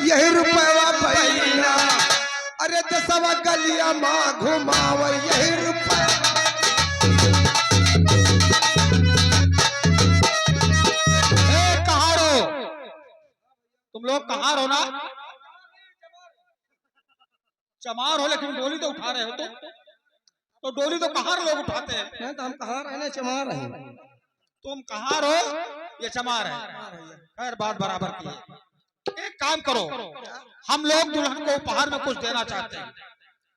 यही रुपया भैया, अरे दसवा गलिया माँ घुमाव यही रुपया। कहाँ रहो तुम लोग? कहाँ रहो ना? चमार हो लेकिन डोली तो उठा रहे हो तुम। तो डोली तो कहाँ लोग उठाते हैं? नहीं तो हम कहाँ रहने, चमार रहे। तुम कहाँ रहो? ये चमार है। खैर बात बराबर की है। एक काम करो, हम लोग दुल्हन को उपहार में कुछ देना चाहते हैं।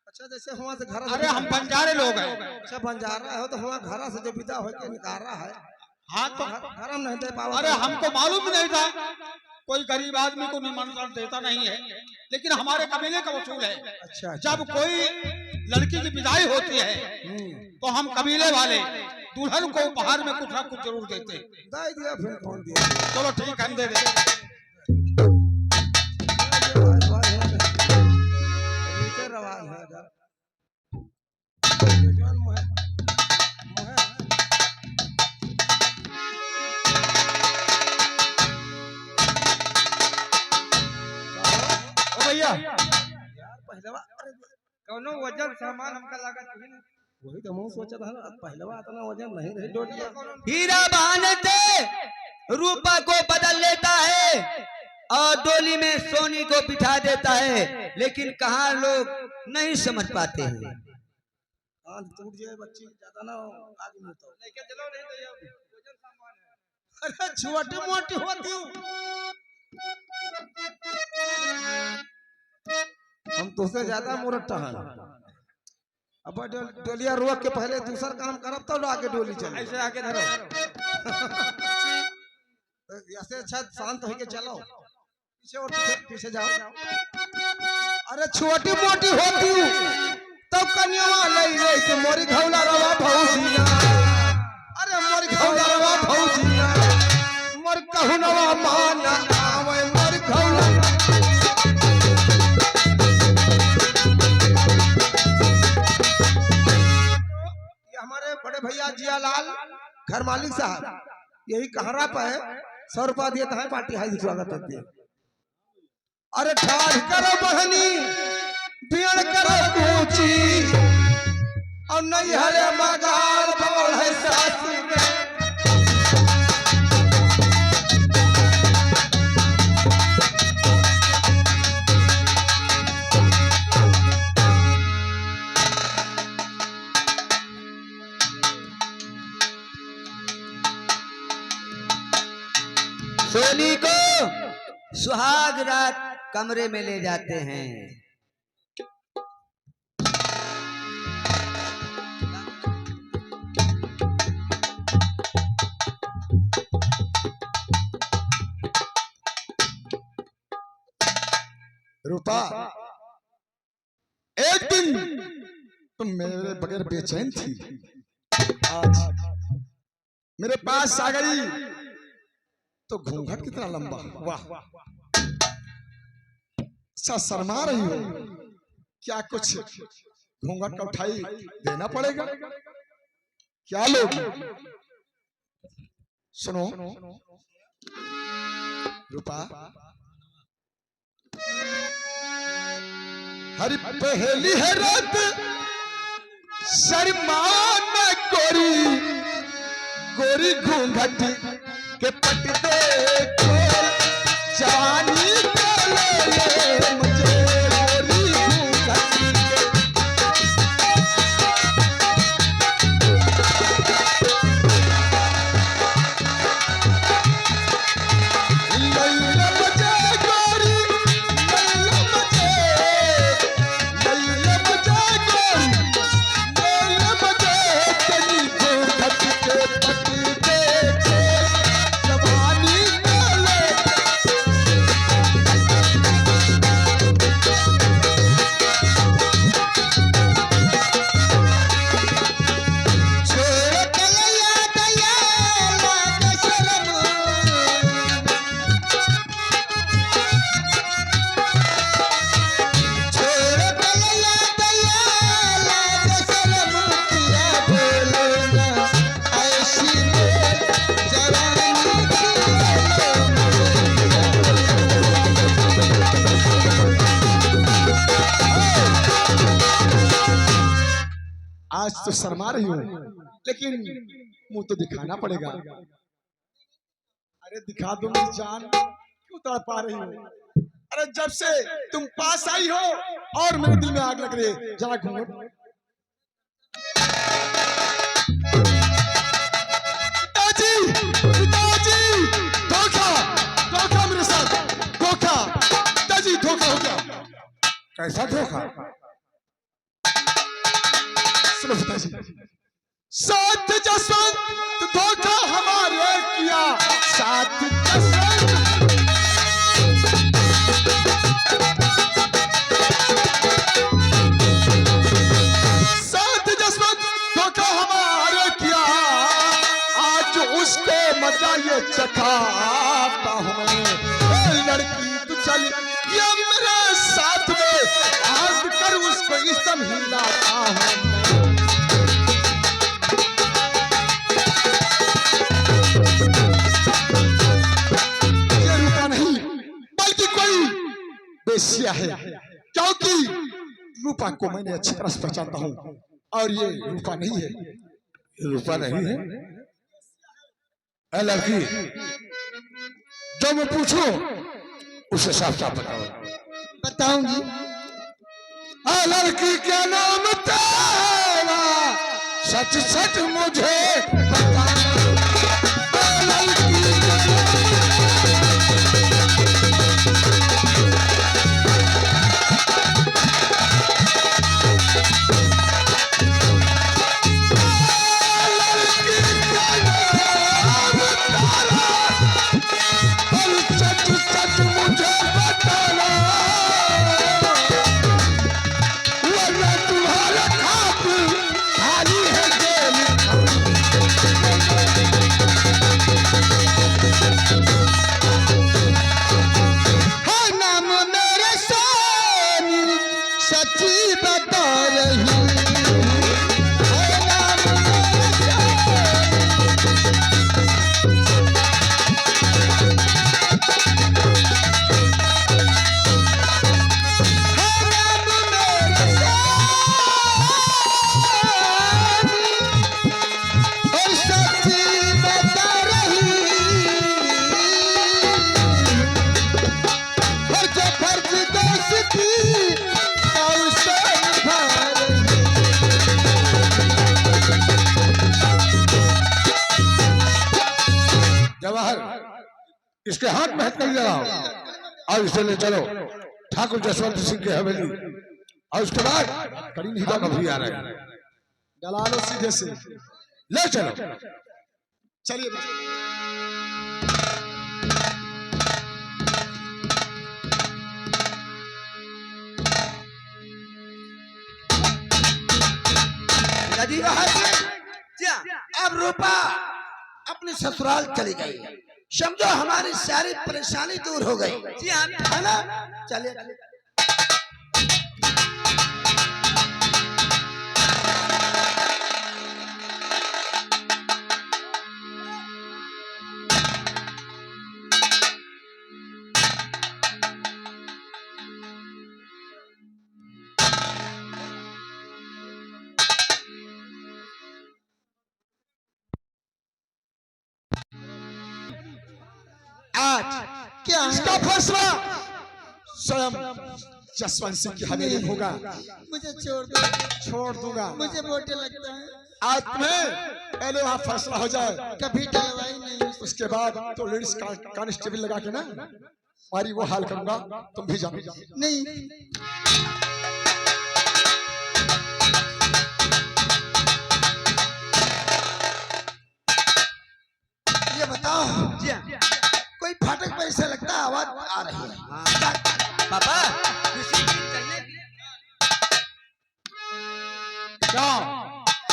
अच्छा जैसे हुआ से घर, अरे हम बंजारे लोग हैं। अच्छा बंजारा हो तो हुआ घर से जो विदा होकर निकाला है। हाँ तो घर हम नहीं दे पावा। अरे हमको मालूम नहीं था, कोई गरीब आदमी को निमंत्रण देता नहीं है, लेकिन हमारे कबीले का वसूल है। अच्छा जब कोई लड़की की विदाई होती है तो हम कबीले वाले दुल्हन को उपहार में कुछ ना कुछ जरूर देते। दे दिया फिर कौन दिया? चलो ठीक है, हम दे देते। रवाज है भैया पहलवा कौनो वजन सामान हमका लागत नहीं। वही तो मैं सोचा था पहलवा इतना वजन नहीं रही डोलिया। हीरा बहाने रूपा को बदल लेता है और डोली में सोनी को बिठा देता है, लेकिन कहाँ लोग नहीं समझ पाते हैं। हाथ टूट जाए बच्ची ज्यादा ना आगे में तो लेके चलो नहीं तो ये वजन सामान है। अरे छोटी मोटी होती हूँ हम तुझसे ज्यादा मुरट्टा हैं। अब डोलिया रोक के पहले दूसरा काम करब तो आगे डोली चले। ऐसे आगे धरो ऐसे अच्छा शांत होके चलो। पीछे और पीछे जाओ। अरे छोटी मोटी होती हूँ तब कन्यावा ले तो मोरी घौला रवा भौजिया। अरे मोरी घौला रवा भौजिया, मोर कहनवा माना आवे मोर घौला। हमारे बड़े भैया जियालाल घर मालिक साहब यही कहरा पे 100 रुपया दिए तो है पार्टी हाई स्वागत होती है। अरे ठाड़ करो बहनी बियड़ करो कूची और नहीं हरे मगाल बोल है सासू रे। सोनी को सुहाग रात कमरे में ले जाते हैं। रूपा एक दिन तुम मेरे बगैर बेचैन थी, आज मेरे पास आ गई तो घूंघट कितना लंबा। वाह अच्छा शर्मा रही हो क्या? कुछ घूंघट का उठाई देना पड़ेगा क्या? लोग सुनो रूपा, हरी पहली है रात शर्मा न गोरी गोरी घूंघट के पट दे जवानी को ले मुझे गोरी घूंघट लैला मुझे गोरी लैला मुझे लैला मुझे गोरी लैला मुझे तेरी घूंघट के पट दे जवानी को ले। आज तो शर्मा रही हूँ, लेकिन मुंह तो दिखाना पड़ेगा। अरे दिखा दो मेरी जान, क्यों तड़पा रही हो? अरे जब से तुम पास आई हो और मेरे दिल में आग लग रही है। जरा घूंघट। पिताजी, पिताजी, धोखा, धोखा मेरे साथ, धोखा, पिताजी धोखा हो गया। कैसा धोखा? सुनो पिताजी, साथ जसवंत धोखा हमारे किया, साथ जसवंत। साथ जसवंत धोखा हमारे किया, आज उसको मजा ये चखाता हूं मैं। लड़की तू चल ये मेरे साथ में, आज कर उसको इस्तम हिलाता हूं। बेसिया है, क्योंकि रूपा को मैंने अच्छी तरह से पहचानता हूँ और ये रूपा नहीं है। रूपा नहीं है? ए लड़की, जो मैं पूछूं उसे साफ साफ बताओ। बताऊंगी। ए लड़की, क्या नाम तेरा? सच सच मुझे बता। ए लड़की, इसके हाथ में हाथ नहीं लगाओ और इसे ले चलो ठाकुर जसवंत सिंह की हवेली, और उसके बाद करीम हिदा भी आ रहे हैं। डला लो सीधे से, ले चलो। चलिए। दादी अब रूपा अपने ससुराल चली गई, समझो हमारी सारी परेशानी दूर हो गई। जी हाँ, है ना? चलिए। आज क्या इसका फैसला स्वयं जसवंत सिंह की हवेली में होगा। मुझे छोड़ दो, छोड़ दूंगा। मुझे मोटे लगता है। आज तुम्हें पहले वहाँ फैसला हो जाए, कभी डलवाई नहीं। उसके बाद तो लेडीज कांस्टेबल लगा के ना हमारी वो हाल करूंगा, तुम भी जानो। नहीं, ये बताओ जी हाँ। कोई फाटक पर ऐसा लगता है आवाज आ रही है। पापा किसी दिन चलने के लिए क्या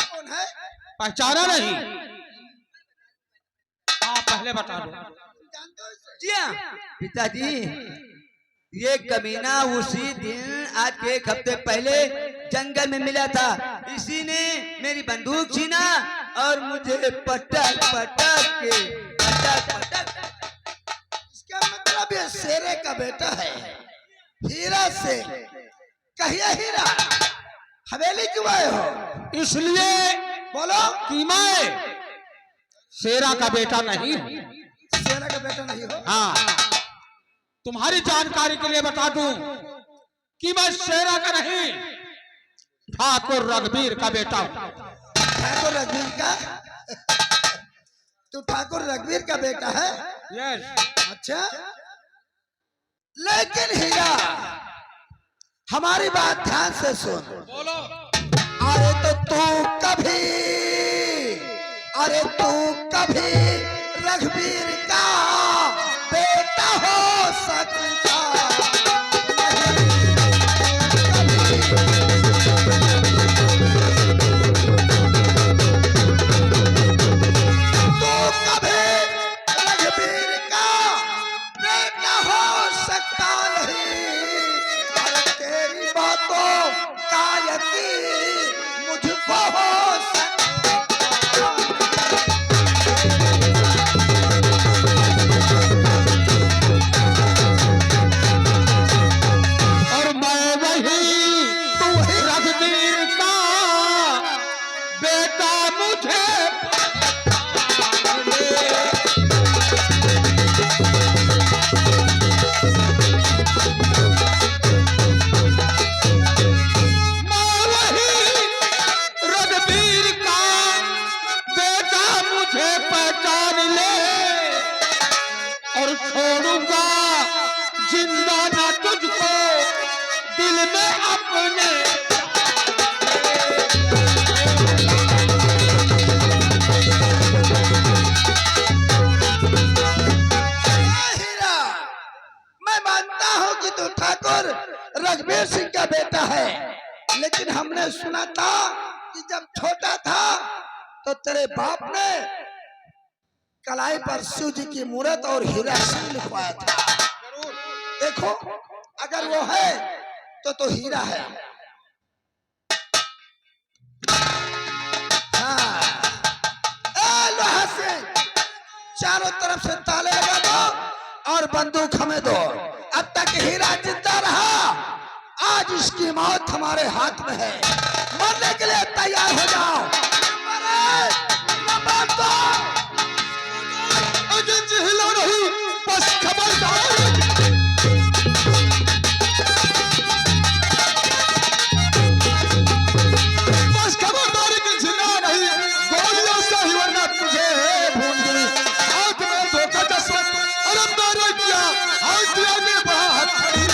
कौन है? पहचाना नहीं? हाँ पहले बता दो। जानते हो इसे? जी हाँ पिताजी, ये कमीना उसी दिन आज के एक हफ्ते पहले जंगल में मिला था। इसी ने मेरी बंदूक छीना और मुझे पटक पटक इसका मतलब ये शेरे का बेटा है, हीरा से। कहिए हीरा, हवेली क्यों आए हो? इसलिए बोलो। कि मैं शेरा का बेटा नहीं हूं। शेरा का बेटा नहीं हो? हाँ, तुम्हारी जानकारी के लिए बता दूं कि मैं शेरा का नहीं, ठाकुर रघुवीर का बेटा हूं। ठाकुर रघुवीर का? तू ठाकुर रघुवीर का बेटा है? यस। अच्छा, लेकिन हीरा हमारी बात ध्यान से सुन। बोलो। अरे तो तू कभी रघुवीर का बेटा हो सकता रघुवीर सिंह का बेटा है, लेकिन हमने सुना था कि जब छोटा था तो तेरे बाप ने कलाई पर शिव जी की मूर्त और हीरा सिंह लिखवाया था। देखो, अगर वो है तो हीरा है। हाँ, लोहा से चारों तरफ से ताले लगा दो और बंदूक हमें दो। अब तक हीरा जिंदा रहा, आज इसकी मौत हमारे हाथ में है। मरने के लिए तैयार हो जाओ। नंबर 2 हिला नहीं, बस खबरदार। बस खबरदार कि जिला नहीं, गोलियों से ही वरना तुझे भून दूं। हाथ में धोखा चश्मा और अंदर किया, हाथ दिया ने बढ़ा हाथ खड़ी।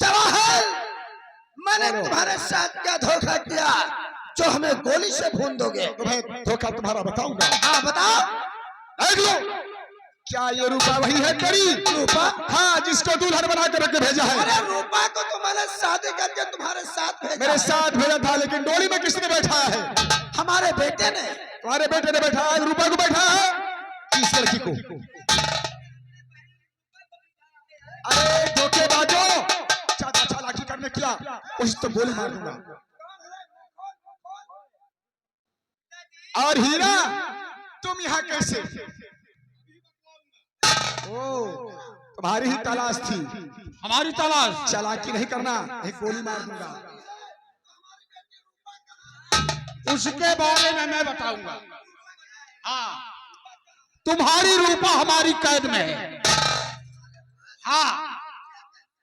जवाहर, मैंने तुम्हारे साथ क्या धोखा किया जो हमें गोली से भून दोगे? तुम्हें धोखा तुम्हारा बताऊंगा। हाँ, बताओ। देख लो, क्या ये रूपा वही है तेरी? रूपा? हाँ, जिसको दुल्हन बना कर रख के भेजा है। अरे रूपा को तो मैंने शादी करके तुम्हारे साथ भेजा। मेरे साथ भेजा था, लेकिन डोली में किसने बैठा है? हमारे बेटे ने। तुम्हारे बेटे ने बैठा है, रूपा को बैठा है, किस लड़की को? अरे धोखेबाजो, ज्यादा चालाकी करने किया उस तो गोली मार दूंगा। और हीरा, तुम यहाँ कैसे? ओ, तुम्हारी ही तलाश थी। हमारी तलाश? चालाकी नहीं करना, एक गोली मार दूंगा। उसके बारे में मैं बताऊंगा। हाँ, तुम्हारी रूपा हमारी कैद में है। हाँ,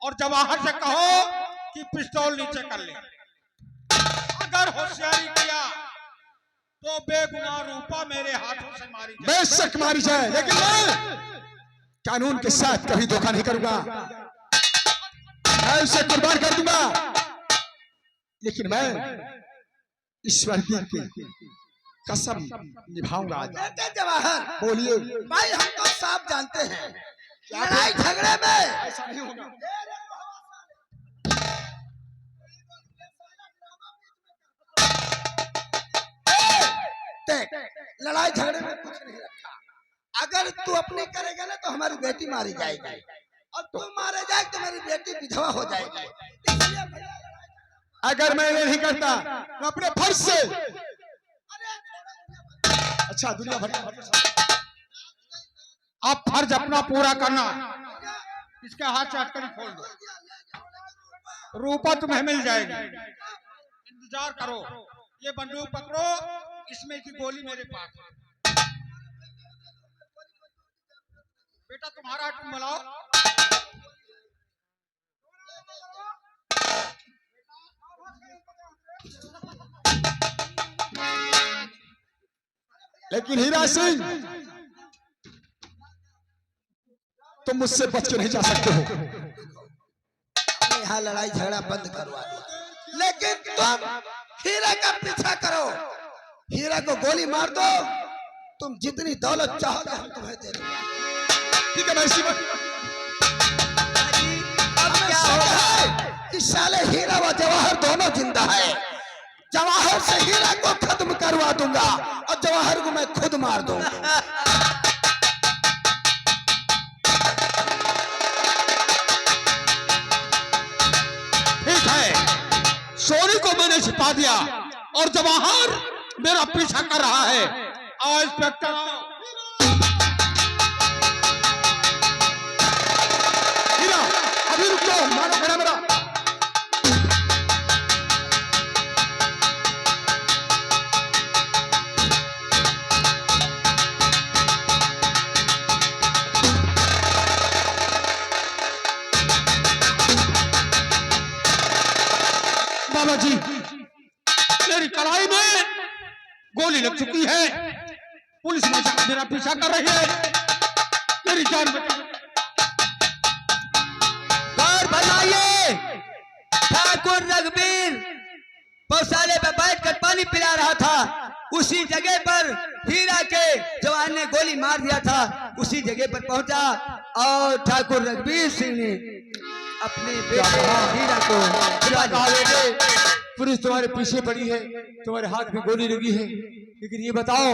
और जवाहर से कहो कि पिस्तौल नीचे कर ले। अगर होशियारी किया तो बेगुनाह रूपा मेरे हाथों से मारी जाए। बेशक मारी जाए, लेकिन मैं कानून के साथ कभी धोखा नहीं करूंगा। मैं उसे कुर्बान कर दूंगा, लेकिन मैं ईश्वर की कसम निभाऊंगा। बेटे जवाहर, बोलिए। भाई हम तो साफ जानते हैं, लड़ाई झगड़े में ऐसा नहीं होगा। लड़ाई झगड़े में कुछ नहीं रखा। अगर तू अपनी करेगा ना तो हमारी बेटी मारी जाएगी, और तू मारे जाए तो मेरी बेटी विधवा हो जाएगी। इसलिए अगर मैं ये नहीं करता, मैं अपने फर्ज से। अच्छा, दुनिया भर अब फर्ज अपना पूरा करना। इसका हाथ चाट कर खोल दो, रूपा तुम्हें मिल जाएगी। इंतजार करो, ये बंदूक पकड़ो, इसमें की गोली मेरे पास है। बेटा तुम्हारा तुम बुलाओ। लेकिन हीरा सिंह, तुम मुझसे बच के नहीं जा सकते हो। हमने यहाँ लड़ाई झगड़ा बंद करवा दिया, लेकिन तुम हीरा का पीछा करो, हीरा को गोली मार दो, तुम जितनी दौलत चाहोगे हम तुम्हें दे देंगे। ठीक है भाई शिव, अब क्या होगा? इस साले हीरा व जवाहर दोनों जिंदा है। जवाहर से हीरा को खत्म करवा दूंगा और जवाहर को मैं खुद मार दूंगा। ठीक है, सोनी को मैंने छिपा दिया और जवाहर मेरा पीछा कर रहा है। आओ इंस्पेक्टर, आओ। हीरा अभी रुक जाओ, मारो मेरा। बाबा जी, मेरी कलाई में गोली लग चुकी है, पुलिस मेरा पीछा कर रही है, मेरी जान बचाओ। गौर फरमाइए, ठाकुर रघुवीर गौशाले पे बैठ कर पानी पिला रहा था, उसी जगह पर हीरा के जवान ने गोली मार दिया था। उसी जगह पर पहुंचा और ठाकुर रघुवीर सिंह ने अपने बेटे हीरा को छुड़ा दिया। पुलिस तुम्हारे पीछे पड़ी है, तुम्हारे हाथ में गोली लगी है, लेकिन ये बताओ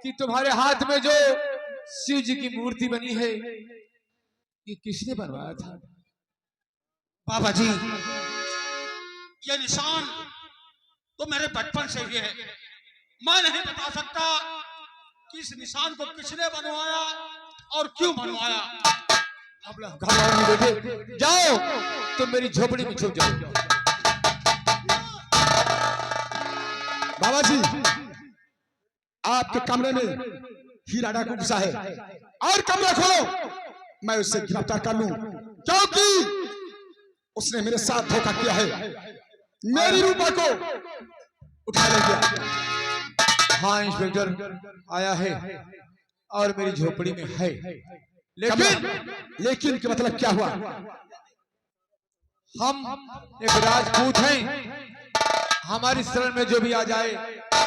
कि तुम्हारे हाथ में जो शिव जी की मूर्ति बनी है, ये किसने बनवाया था? बाबा जी, ये निशान तो मेरे बचपन से ही है, मैं नहीं बता सकता कि इस निशान को किसने बनवाया और क्यों बनवाया। घबराओ नहीं बेटे, जाओ तुम मेरी झोपड़ी में छुप जाओ। बाबा जी, आपके कमरे में हीरा डाकू घुसा है और कमरा खोलो, मैं उससे गिरफ्तार कर लूं, क्योंकि उसने मेरे साथ धोखा किया है, मेरी रूपा को उठा ले गया। हाँ इंस्पेक्टर आया है और मेरी झोपड़ी में है, लेकिन के मतलब क्या हुआ? हम एक राजपूत हैं, हमारी शरण में जो भी आ जाए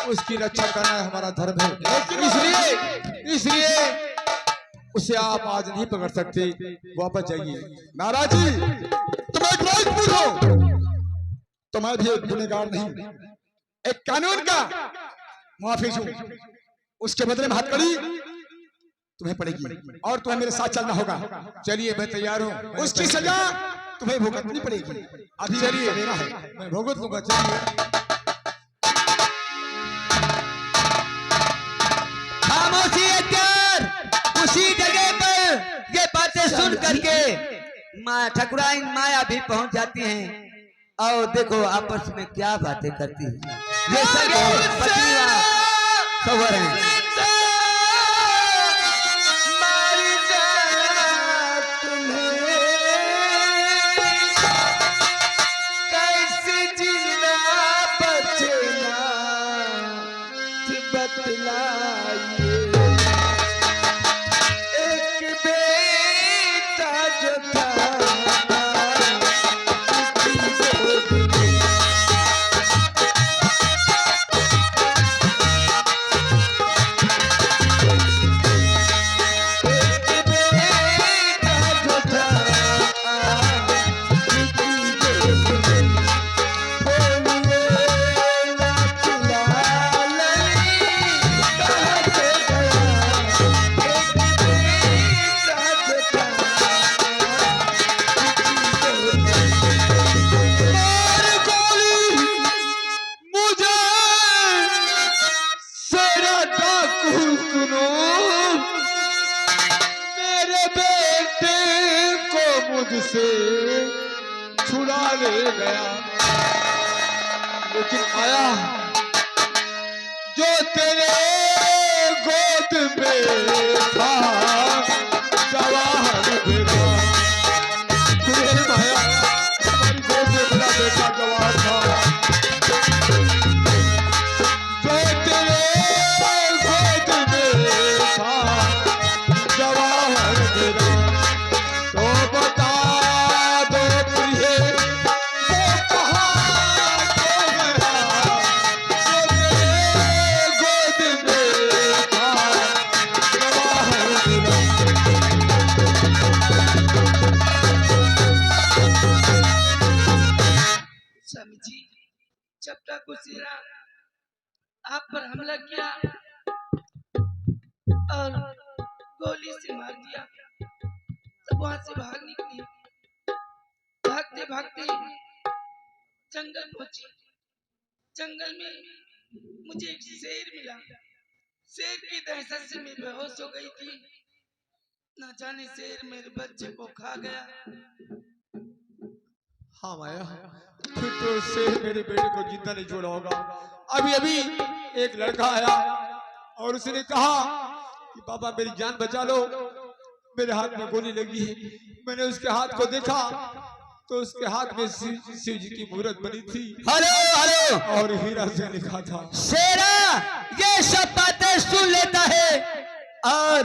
उसकी रक्षा करना है हमारा धर्म है। इसलिए उसे आप आज नहीं पकड़ सकते, वापस जाइए। महाराज जी, तुम एक राजपूत हो तो मैं भी एक गुनहगार नहीं, एक कानून का मुहाफिज हूं। उसके बदले में हथकड़ी तुम्हें पड़ेगी और तुम्हें मेरे साथ चलना होगा। चलिए मैं तैयार हूँ, उसकी सजा तुम्हें भुगतनी पड़ेगी। अभी चलिए मेरा है, मैं भुगत लूंगा। चलिए खामोशी अख्तर, उसी जगह पर ये बातें सुन करके माँ ठकुराइन माया भी पहुंच जाती हैं और देखो आपस में क्या बातें करती हैं। ये सगे पत्नियां खबर हैं। मुझसे छुड़ा ले गया। लेकिन माया जो तेरे गोद में था जवाहर मेरा, तेरे माया हमारी गोद में मेरा बेटा जवाहर था, जो तेरे गोद में था जवाहर मेरा, तो बता दो प्रिय वो कहाँ खो गया, जो तेरे गोद में था जवाहर मेरा। स्वामी जी, चपटा कुसेरा आप पर हमला किया और गोली से मार दिया, तब वहां से भाग निकली। भागते भागते जंगल पहुंची। जंगल में मुझे एक शेर मिला। शेर की दहशत से मैं बेहोश हो गई थी। न जाने शेर मेरे बच्चे को खा गया। हाँ माया, फिर तो उससे मेरे बेटे को जिंदा नहीं छोड़ा होगा। अभी अभी एक लड़का आया और उसने कहा कि बाबा मेरी जान बचा लो, मेरे हाथ में गोली लगी है। मैंने उसके हाथ को देखा तो उसके हाथ में शिव जी की मूर्त बनी थी हेलो हेलो और हीरा से लिखा था। शेरा ये सब बातें सुन लेता है और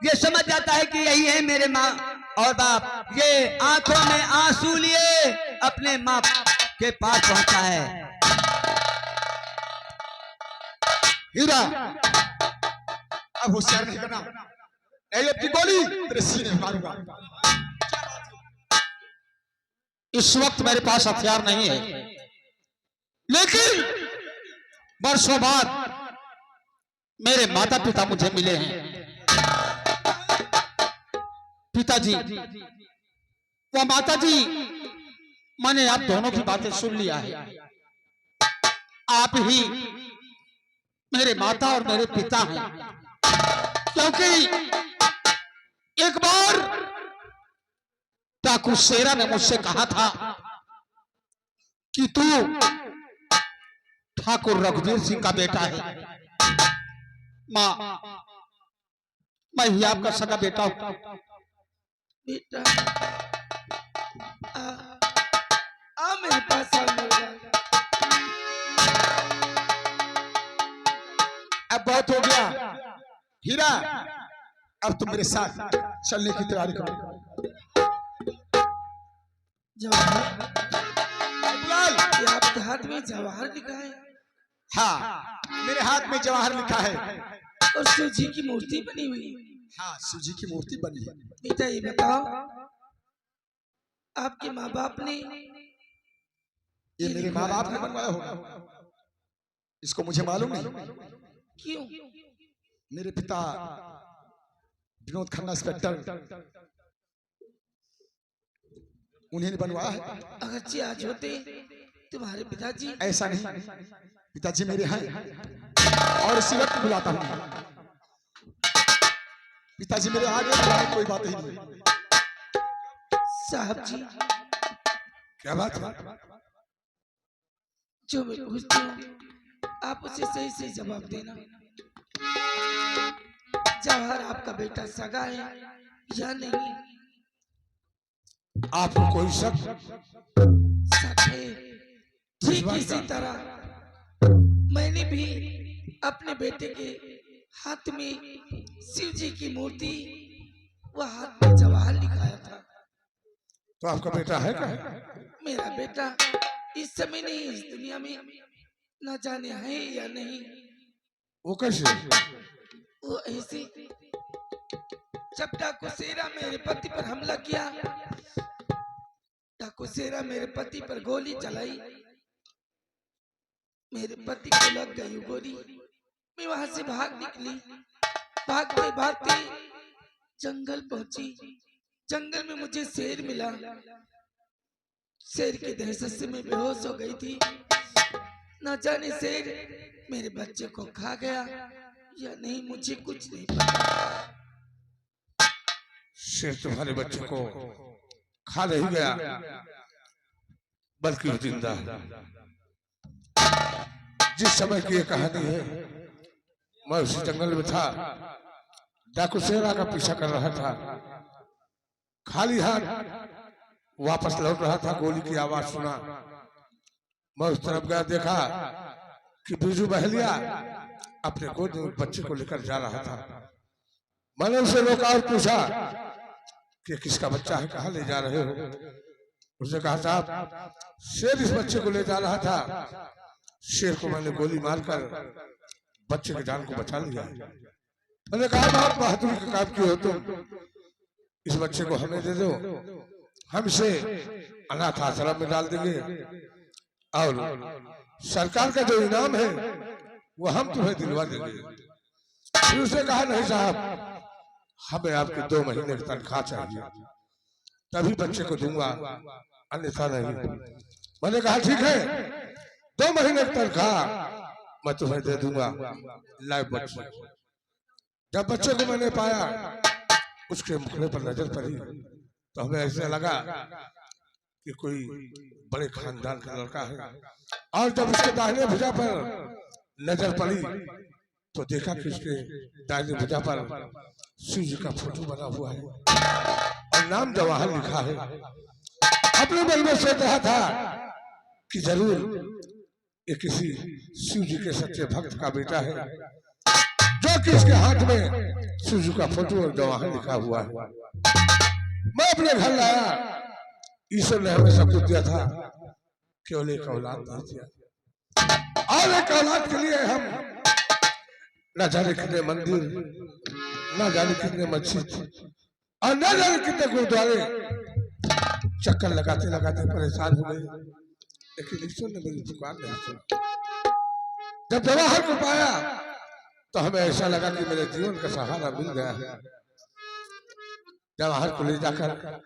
ये समझ जाता है कि यही है मेरे माँ और बाप। ये आंखों में आंसू लिए अपने माँ के पास पहुंचा है। हीरा, अब होशियार नहीं करना, नहीं अपनी गोली तेरे सीने में मारूंगा। इस वक्त मेरे पास हथियार नहीं है, लेकिन वर्षों बाद मेरे माता पिता मुझे मिले हैं। पिताजी व माता जी, मैंने आप दोनों की बातें सुन लिया है। आप ही मेरे माता और मेरे पिता हैं, क्योंकि एक बार डाकू शेरा ने मुझसे कहा था कि तू ठाकुर रघुवीर सिंह का बेटा है। माँ, मैं ही आपका सगा बेटा हूं। बेटा आ मेरे पास आ मेरा। अब बहुत हो गया हीरा, अब तुम मेरे साथ चलने की तैयारी करो। जवाहर, बिलाल, ये आपके हाथ में जवाहर लिखा है हाँ मेरे हाथ में जवाहर लिखा है। और शिव जी की मूर्ति बनी हुई है। हाँ शिव जी की मूर्ति बनी है। बेटा ये बताओ, आपके माँ बाप ने ये मेरे माँ बाप ने बनवाया होगा, इसको मुझे मालूम नहीं। क्यों? मेरे पिता विनोद खन्ना इंस्पेक्टर, उन्हें बनवाया है। अगरचे आज होते तुम्हारे पिताजी। ऐसा नहीं, पिताजी मेरे हैं और इसी वक्त बुलाता हूँ। पिताजी मेरे आ गए, बुलाने कोई बात ही नहीं। साहब जी, क्या बात है? जो मैं पूछती हूँ आप उसे सही सही जवाब देना। जवाहर आपका बेटा सगा है या नहीं? आपको कोई शक? शक है। ठीक इसी तरह मैंने भी अपने बेटे के हाथ में शिव जी की मूर्ति व हाथ में जवाहर लिखाया था। तो आपका बेटा है क्या? मेरा बेटा इस समय नहीं, इस दुनिया में न जाने है या नहीं। वो कैसे? वो ऐसे जब डाकू शेरा मेरे पति पर हमला किया, डाकू शेरा मेरे पति पर गोली चलाई, मेरे पति को लग गई गोली। मैं वहां से भाग निकली। भागते भागते जंगल पहुंची। जंगल में मुझे शेर मिला। शेर की दहशत से मैं बेहोश हो गई थी। न जाने शेर मेरे बच्चे को खा गया या नहीं, मुझे कुछ नहीं पता। शेर तुम्हारे बच्चे को खा नहीं गया, बल्कि जिंदा है। जिस समय की ये कहानी है, मैं उसी जंगल में था, डाकू शेरा का पीछा कर रहा था, खाली हाथ वापस लौट रहा था, गोली की आवाज सुना। मैं उस तरफ गया, देखा कि बीजू बहलिया अपने गोद में बच्चे को लेकर जा रहा था। मैंने उसे रोका और पूछा कि किसका बच्चा है, कहाँ ले जा रहे हो? उसने कहा साहब शेर इस बच्चे को ले जा रहा था, शेर को मैंने गोली मारकर बच्चे की जान को बचा लिया। मैंने कहा बहुत बहादुरी का काम किए हो तुम, इस बच्चे को हमें दे दो, हम इसे अनाथ आश्रम में डाल देंगे और सरकार का जो इनाम है वो हम तुम्हें दिलवा देंगे। फिर उसने कहा नहीं साहब, हमें आपके 2 महीने की तनख्वाह चाहिए, तभी बच्चे को दूंगा, अन्यथा नहीं। मैंने कहा ठीक है, 2 महीने की तनख्वाह मैं तुम्हें दे दूंगा, लाइव बच्चे। जब बच्चे को मैंने पाया, उसके मुखड़े पर नजर पड़ी तो हमें ऐसा लगा कि कोई बड़े खानदान का लड़का है। और जब उसके दाहिने भुजा पर नजर पड़ी तो देखा कि उसके दाहिने भुजा पर शिव जी का फोटो बना हुआ है और नाम जवाहर लिखा है। अपने मन में सोच रहा था कि जरूर ये किसी शिव जी के सच्चे भक्त का बेटा है, जो कि इसके हाथ में शिव जी का फोटो और जवाहर लिखा हुआ है। मैं अपने घर लाया, ईश्वर ने हमें सब कुछ दिया था, केवल एक औलाद नहीं दिया। और एक औलाद के लिए हम न जाने कितने मंदिर, न जाने कितने मस्जिद और न जाने कितने गुरुद्वारे चक्कर लगाते लगाते परेशान हो गए, लेकिन ईश्वर ने मेरी पुकार नहीं सुनी। जब जवाहर को पाया तो हमें ऐसा लगा कि मेरे जीवन का सहारा मिल गया है। जवाहर को ले जाकर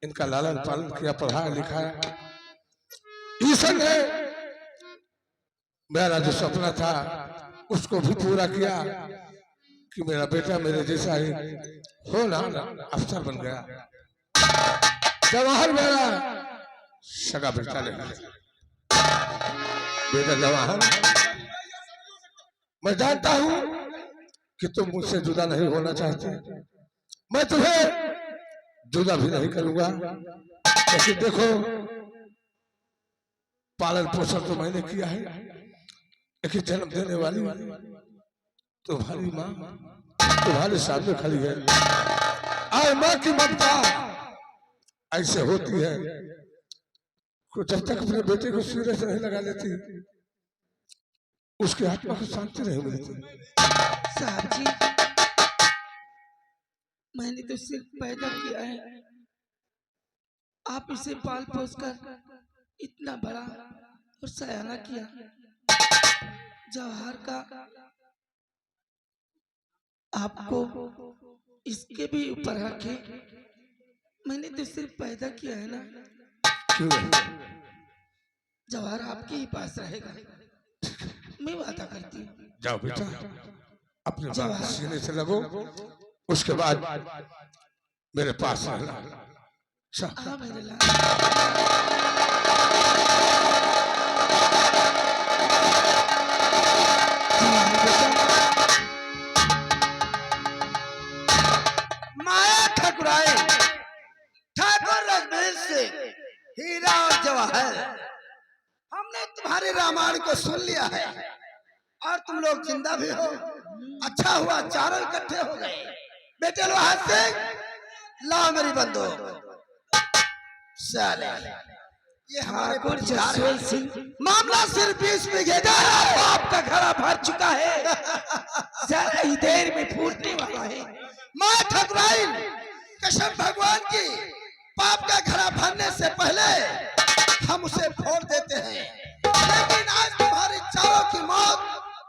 इनका लालन पालन किया, पढ़ाया लिखाया। ईश्वर ने मेरा जो सपना था उसको भी पूरा किया कि मेरा बेटा मेरे जैसा ही हो ना अफसर बन गया। जवाहर मेरा सगा बेटा नहीं, बेटा जवाहर, मैं जानता हूं कि तुम मुझसे जुदा नहीं होना चाहते, मैं तुम्हें जुदा भी नहीं करूंगा, लेकिन देखो पालन पोषण तो मैंने किया है, लेकिन जन्म देने वाली तुम्हारी माँ तुम्हारे सामने खड़ी है। और माँ की ममता ऐसे होती है कि जब तक अपने बेटे को सिरे से नहीं लगा लेती, उसके आत्मा को शांति नहीं मिलती। साहब जी, मैंने तो सिर्फ पैदा किया है, आप इसे पाल पोस कर इतना बड़ा और सयाना किया। जवाहर का आपको इसके भी ऊपर हक है। मैंने तो सिर्फ पैदा किया है ना। क्यों जवाहर आपके ही पास रहेगा, मैं वादा करती हूँ। जाओ बेटा, अपने बाप के सीने से लगो, उसके बाद मेरे पास रहना। हाँ मेरे लाल। माया ठकुराई ठाकुर रघुवीर सिंह, हीरा और जवाहर, हमने तुम्हारे रामायण को सुन लिया है और तुम लोग जिंदा भी हो। अच्छा हुआ चारों इकट्ठे हो गए। बेटे लोहार सिंह, लाओ मेरी बंदूक। साले ये हमारे ठाकुर पटीदार जसवंत हैं। सिंह, मामला सिर्फ 20 बीघे का है। बाप का घड़ा भर चुका है, जरा ही देर में फूटने वाला है। माँ ठकुराइन, कसम भगवान की, पाप का घड़ा भरने से पहले हम उसे फोड़ देते हैं, लेकिन आज तुम्हारी चारों की मौत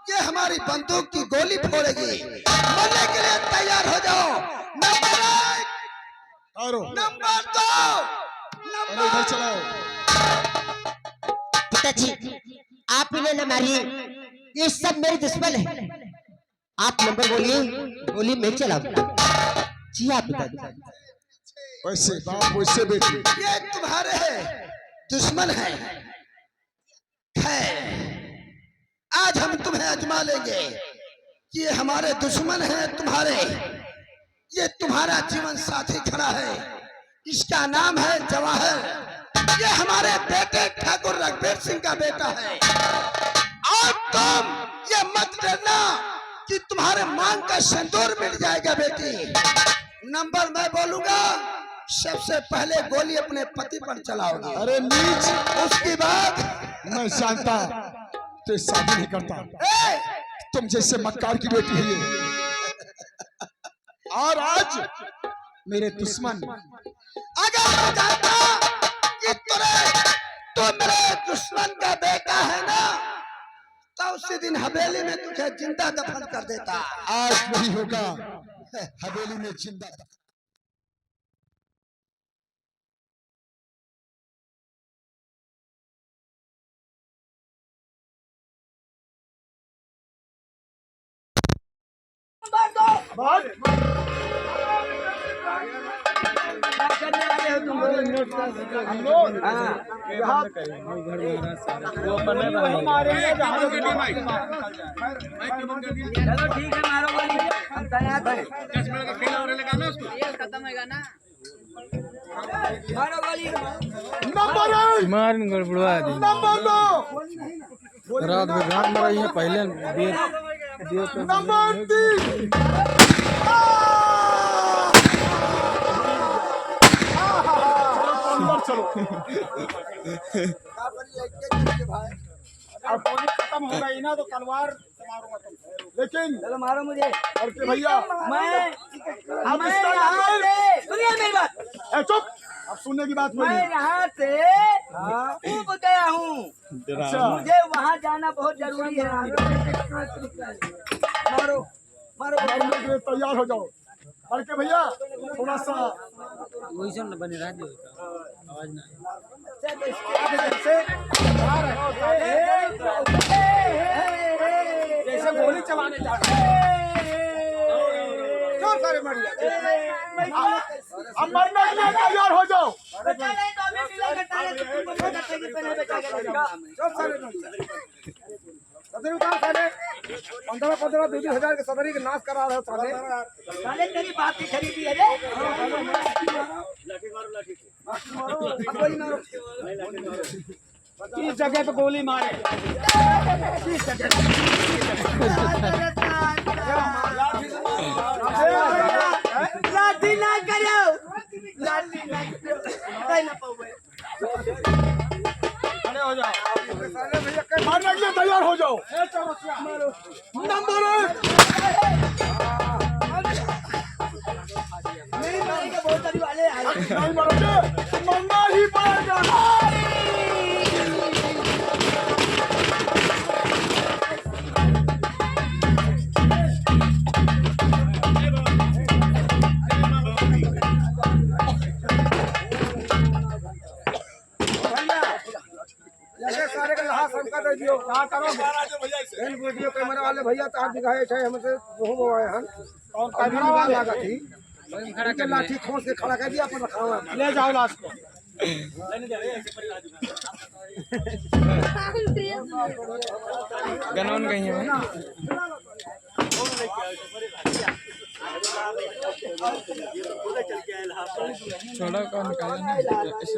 ये हमारी बंदूक की गोली फोड़ेगी। मरने के लिए तैयार हो जाओ। नंबर 1, नंबर 2, नंबर चलाओ। पिताजी, आप इन्हें न मारिए, ये सब मेरे दुश्मन है। आप नंबर बोलिए, गोली मैं चलाऊंगा। जी हाँ पिताजी। वैसे बाप वैसे बेटी, ये तुम्हारे दुश्मन है। खैर, आज हम तुम्हें आजमा लेंगे कि ये हमारे दुश्मन हैं तुम्हारे, ये तुम्हारा जीवन साथी खड़ा है, इसका नाम है जवाहर, ये हमारे बेटे ठाकुर रघुवीर सिंह का बेटा है। और तुम ये मत डरना कि तुम्हारे मांग का सिंदूर मिल जाएगा बेटी। नंबर मैं बोलूंगा, सबसे पहले गोली अपने पति पर चलाओगी। अरे नीच, उसके बाद मैं जानता तो शादी नहीं करता। ए, तुम जैसे मक्कार की बेटी है ये। और आज मेरे दुश्मन, अगर मैं जानता कि तो मेरे दुश्मन का बेटा है ना, तो उसी दिन हवेली में तुझे जिंदा दफन कर देता। आज नहीं होगा, हवेली में जिंदा। चलो ठीक है, मारो गोली, हम तैयार हैं। 10 मिनट का खेल और लगाना उसको, ये खत्म होगा ना। मारो गोली। नंबर मारन गड़बड़वा दी नंबर दो, रात में रात में रही है पहले नंबर 3। चलो अब गोली खत्म हो गई ना तो तलवार मारूंगा तुम, लेकिन चलो मारो मुझे। करके भैया मैं अब मैं इसका यहाँ नंबर, से सुनिए मेरी बात, ए चुप, अब सुनने की बात मैं बोलिए। यहाँ से कूद गया हूँ, अच्छा, मुझे वहाँ जाना बहुत जरूरी है। मारो मारो मारने के लिए तैयार हो जाओ। करके भैया थोड़ा सा वही सुन बने रहा जो आवाज ना जैसे गोली चलाने जा रहे हैं सारे मर गए। अब मरने के लिए तैयार हो जाओ। सदरी उतार साले 15-15 20,000 के सदरी के नाश करा रहे हो साले। साले तेरी बात की खरीदी है रे। गोली मारो। किस जगह पे गोली मारे? लाठी ना करो, लाठी ना करो, कहीं ना पाओगे। खड़े हो जाओ। साले भैया मारने के लिए तैयार हो जाओ। नंबर 1। नहीं मारेंगे, बहुत सारी वाले आए। नहीं मरोगे, मरना ही पड़ेगा। सारे का लहास हम कर दियो, क्या करोगे? इन वीडियो कैमरा वाले भैया तार दिखाए थे हमसे बहु आए हैं और कैमरा वाला लगा थी, इनके लाठी खोस के खड़ा कर दिया, अपन रखा हुआ है। ले जाओ लाश को। गनवन कहीं है छोड़ा का निकाला नहीं ऐसे